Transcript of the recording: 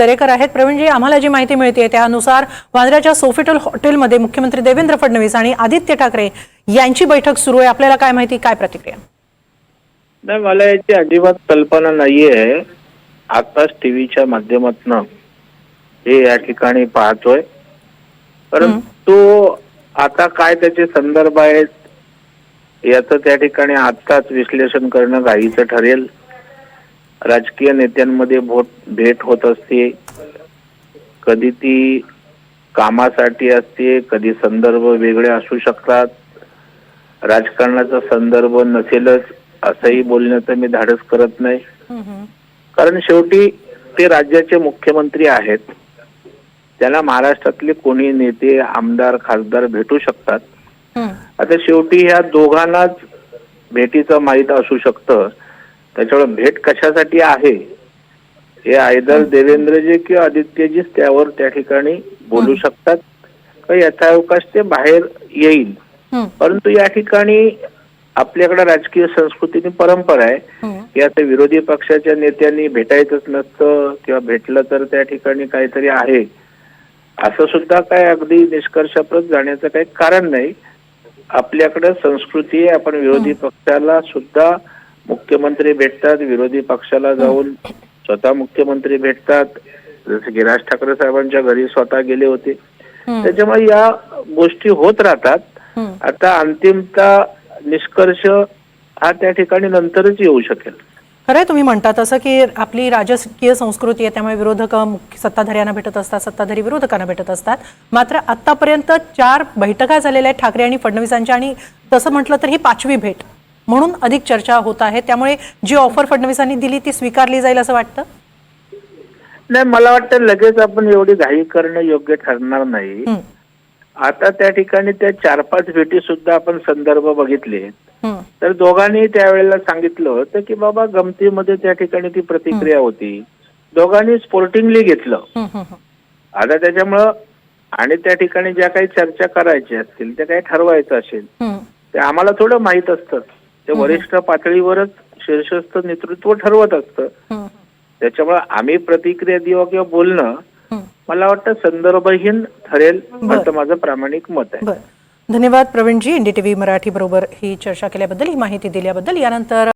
दरेकर आहेत. प्रवीणजी, आम्हाला जी माहिती मिळते त्यानुसार वांद्र्याच्या सोफिटल हॉटेलमध्ये मुख्यमंत्री देवेंद्र फडणवीस आणि आदित्य ठाकरे यांची बैठक सुरू आहे. आपल्याला काय माहिती, काय प्रतिक्रिया? नाही, मला याची अजिबात कल्पना नाहीये. आताच टीव्हीच्या माध्यमातून हे या ठिकाणी पाहतोय, परंतु आता काय त्याचे संदर्भ आहेत याचं त्या ठिकाणी आत्ताच विश्लेषण करणं घाईचं ठरेल. राजकीय नेत्यांमध्ये भेट होत असते, कधी ती कामासाठी असते, कधी संदर्भ वेगळे असू शकतात. राजकारणाचा संदर्भ नसेलच असंही बोलण्याचं मी धाडस करत नाही, कारण शेवटी ते राज्याचे मुख्यमंत्री आहेत. त्याला महाराष्ट्रातले कोणी नेते, आमदार, खासदार भेटू शकतात. आता शेवटी ह्या दोघांनाच भेटीचं माहीत असू शकतं. त्याच्यामुळे भेट कशासाठी आहे हे आयदर देवेंद्रजी किंवा आदित्यजीच त्यावर त्या ठिकाणी बोलू शकतात. काही यथावकाश ते बाहेर येईल. परंतु या ठिकाणी आपल्याकडे राजकीय संस्कृतीची परंपरा आहे की आता विरोधी पक्षाच्या नेत्यांनी भेटायचंच नसतं किंवा भेटलं तर त्या ठिकाणी काहीतरी आहे असं सुद्धा काय अगदी निष्कर्षाप्रत जाण्याचं काही कारण नाही. आपल्याकडे संस्कृती आहे, आपण विरोधी पक्षाला सुद्धा मुख्यमंत्री भेटतात, विरोधी पक्षाला जाऊन स्वतः मुख्यमंत्री भेटतात, जसे की राज ठाकरे साहेबांच्या घरी स्वतः गेले होते. त्याच्यामुळे या गोष्टी होत राहतात. आता अंतिमता निष्कर्ष हा त्या ठिकाणी नंतरच येऊ शकेल. खरंय, तुम्ही म्हणता तसं की आपली राजकीय संस्कृती आहे, त्यामुळे विरोधक सत्ताधाऱ्यांना भेटत असतात, सत्ताधारी विरोधकांना भेटत असतात. मात्र आतापर्यंत 4 बैठका झालेल्या आहेत ठाकरे आणि फडणवीसांच्या, आणि तसं म्हटलं तर ही 5वी भेट म्हणून अधिक चर्चा होत आहे. त्यामुळे जी ऑफर फडणवीसांनी दिली ती स्वीकारली जाईल असं वाटतं? नाही, मला वाटतं लगेच आपण एवढी घाई करणं योग्य ठरणार नाही. आता त्या ठिकाणी त्या 4-5 भेटी सुद्धा आपण संदर्भ बघितले तर दोघांनी त्यावेळेला सांगितलं होतं की बाबा गमतीमध्ये त्या ठिकाणी ती प्रतिक्रिया होती. दोघांनी स्पोर्टिंगली घेतलं. आता त्याच्यामुळं आणि त्या ठिकाणी ज्या काही चर्चा करायच्या असतील त्या काही ठरवायचं असेल ते आम्हाला थोडं माहित असतं. ते वरिष्ठ पातळीवरच शीर्षस्थ नेतृत्व ठरवत असतं. त्याच्यामुळे आम्ही प्रतिक्रिया देऊ किंवा बोलणं मला वाटतं संदर्भहीन ठरेल असं माझं प्रामाणिक मत आहे. धन्यवाद प्रवीणजी, NDTV मराठी बरोबर ही चर्चा केल्याबद्दल, ही माहिती दिल्याबद्दल. यानंतर